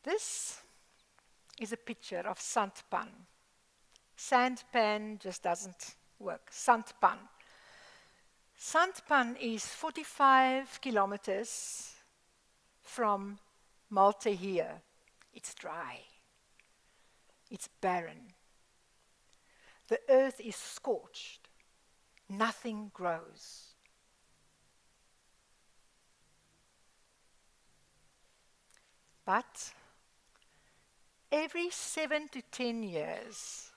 This is a picture of sandpan. Sandpan just doesn't work. Sandpan. Sandpan is 45 kilometers from Malta here. It's dry. It's barren. The earth is scorched. Nothing grows. But every 7 to 10 years,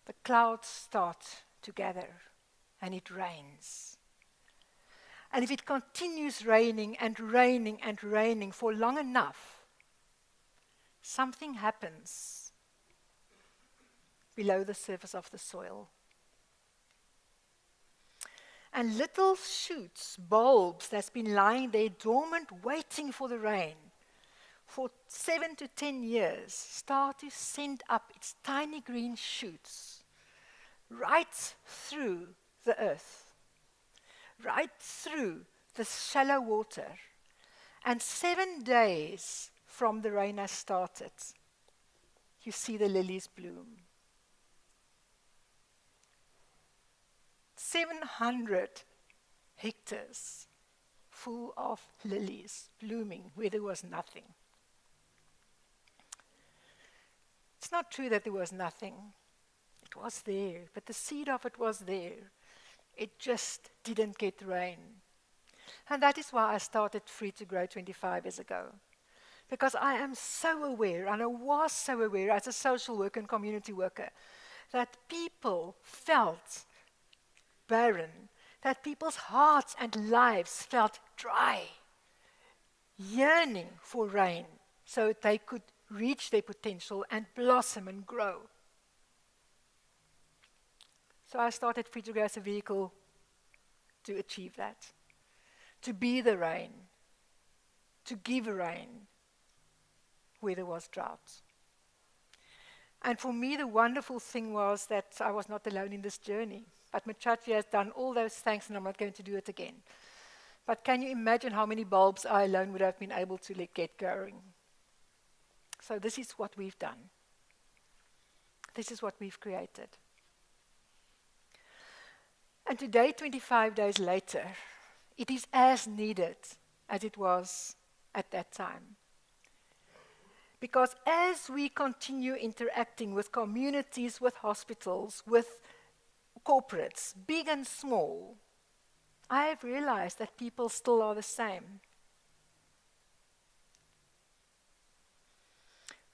the clouds start to gather and it rains. And if it continues raining and raining and raining for long enough, something happens below the surface of the soil. And little shoots, bulbs that's been lying there dormant, waiting for the rain, for 7 to 10 years, start to send up its tiny green shoots right through the earth, right through the shallow water. And 7 days from the rain has started, you see the lilies bloom. 700 hectares full of lilies blooming where there was nothing. It's not true that there was nothing. It was there, but the seed of it was there. It just didn't get rain. And that is why I started Free to Grow 25 years ago. Because I am so aware, and I was so aware as a social worker and community worker, that people felt barren, that people's hearts and lives felt dry, yearning for rain so they could reach their potential and blossom and grow. So I started Free to Grow as a vehicle to achieve that, to be the rain, to give rain where there was drought. And for me, the wonderful thing was that I was not alone in this journey. But Machachi has done all those things, and I'm not going to do it again. But can you imagine how many bulbs I alone would have been able to get going? So this is what we've done. This is what we've created. And today, 25 days later, it is as needed as it was at that time. Because as we continue interacting with communities, with hospitals, with corporates, big and small, I have realized that people still are the same.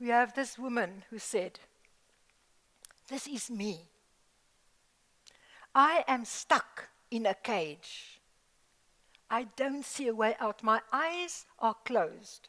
We have this woman who said, "This is me. I am stuck in a cage. I don't see a way out. My eyes are closed.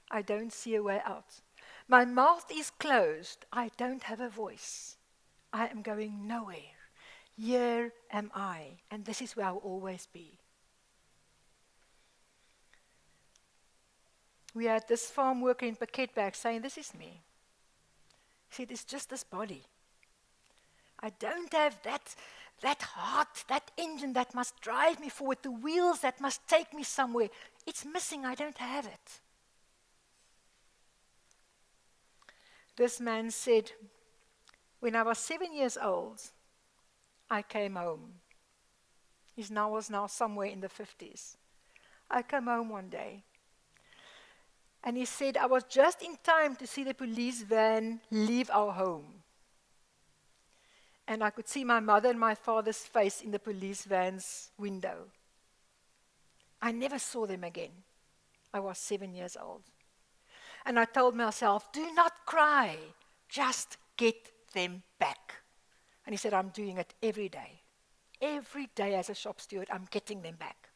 I don't see a way out. My mouth is closed. I don't have a voice. I am going nowhere. Here am I, and this is where I will always be." We had this farm worker in Pakketberg saying, "This is me." He said, "It's just this body. I don't have that heart, that engine that must drive me forward, the wheels that must take me somewhere. It's missing, I don't have it." This man said, "When I was 7 years old, I came home." He was now somewhere in the 50s. I came home one day. And he said, "I was just in time to see the police van leave our home. And I could see my mother and my father's face in the police van's window. I never saw them again. I was 7 years old. And I told myself, do not cry, just get them back." And he said, "I'm doing it every day. Every day as a shop steward, I'm getting them back."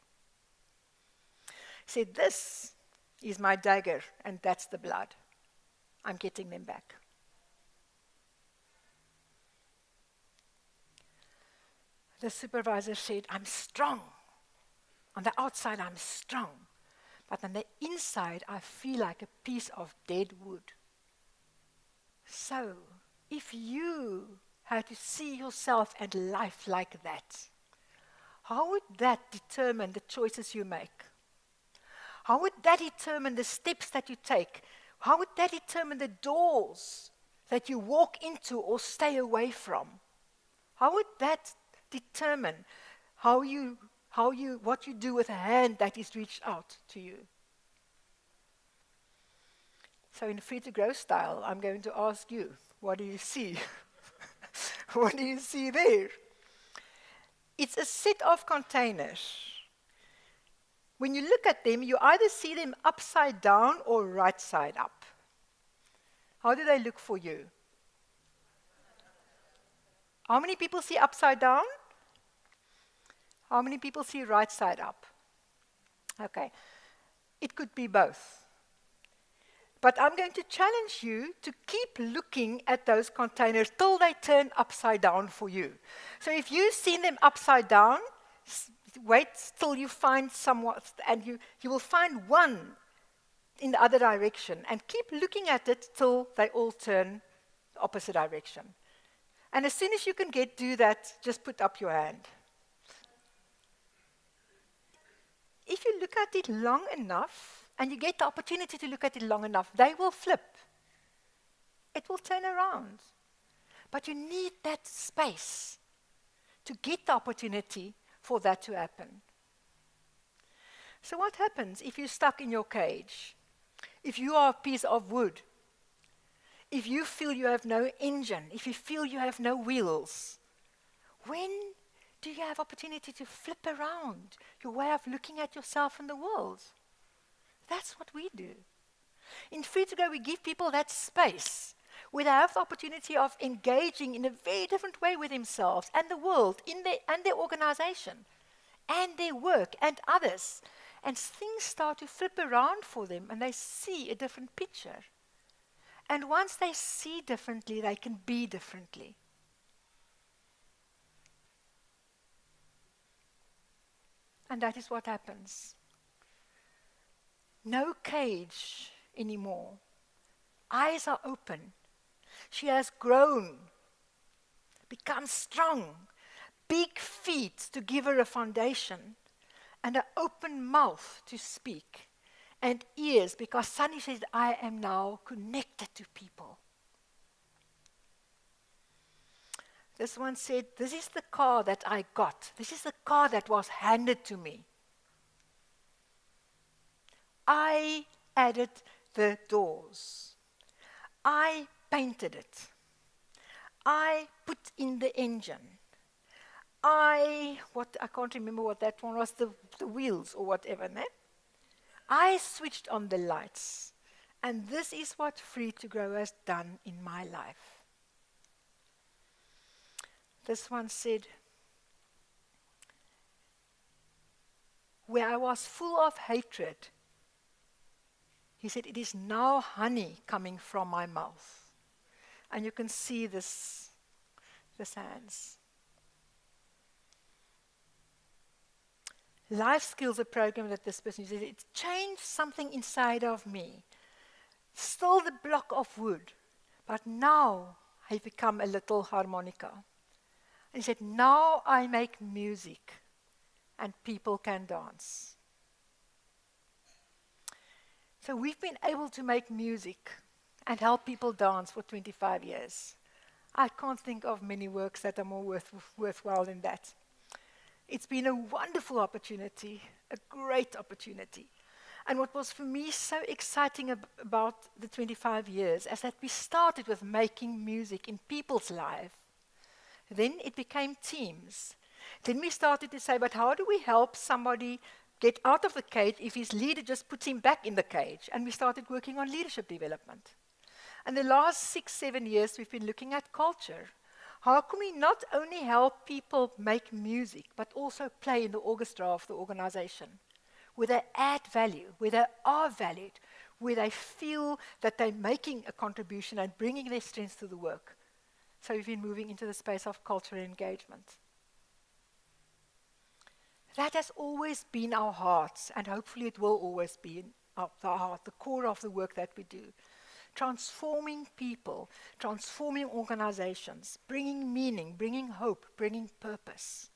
He said, "This is my dagger, and that's the blood. I'm getting them back." The supervisor said, "I'm strong. On the outside, I'm strong. But on the inside, I feel like a piece of dead wood." So, if you had to see yourself and life like that, how would that determine the choices you make? How would that determine the steps that you take How would that determine the doors that you walk into or stay away from? How would that determine what you do with a hand that is reached out to you? So in free to grow style, I'm going to ask you, what do you see? What do you see there? It's a set of containers. When you look at them, you either see them upside down or right side up. How do they look for you? How many people see upside down? How many people see right side up? Okay. It could be both. But I'm going to challenge you to keep looking at those containers till they turn upside down for you. So if you've seen them upside down, wait till you find somewhat, and you will find one in the other direction, and keep looking at it till they all turn the opposite direction. And as soon as you can do that, just put up your hand. If you look at it long enough, and you get the opportunity to look at it long enough, they will flip. It will turn around. But you need that space to get the opportunity for that to happen. So what happens if you're stuck in your cage? If you are a piece of wood? If you feel you have no engine? If you feel you have no wheels? When do you have opportunity to flip around your way of looking at yourself and the world? That's what we do. In Free to Go, we give people that space where they have the opportunity of engaging in a very different way with themselves and the world and their organization and their work and others. And things start to flip around for them and they see a different picture. And once they see differently, they can be differently. And that is what happens. No cage anymore. Eyes are open. She has grown, become strong, big feet to give her a foundation, and an open mouth to speak, and ears, because Sunny said, I am now connected to people. This one said, this is the car that I got. This is the car that was handed to me. I added the doors. I painted it. I put in the engine. I can't remember what that one was, the wheels or whatever. Ne? I switched on the lights. And this is what Free to Grow has done in my life. This one said, where I was full of hatred, he said, it is now honey coming from my mouth. And you can see this hands. Life Skills, a program that this person said, it changed something inside of me. Still the block of wood, but now I've become a little harmonica. And he said, now I make music and people can dance. So we've been able to make music and help people dance for 25 years. I can't think of many works that are more worthwhile than that. It's been a wonderful opportunity, a great opportunity. And what was for me so exciting about the 25 years is that we started with making music in people's lives. Then it became teams. Then we started to say, but how do we help somebody get out of the cage if his leader just puts him back in the cage? And we started working on leadership development. And the last 6-7 years, we've been looking at culture. How can we not only help people make music, but also play in the orchestra of the organization, where they add value, where they are valued, where they feel that they're making a contribution and bringing their strengths to the work. So we've been moving into the space of cultural engagement. That has always been our hearts, and hopefully it will always be our heart, the core of the work that we do. Transforming people, transforming organizations, bringing meaning, bringing hope, bringing purpose.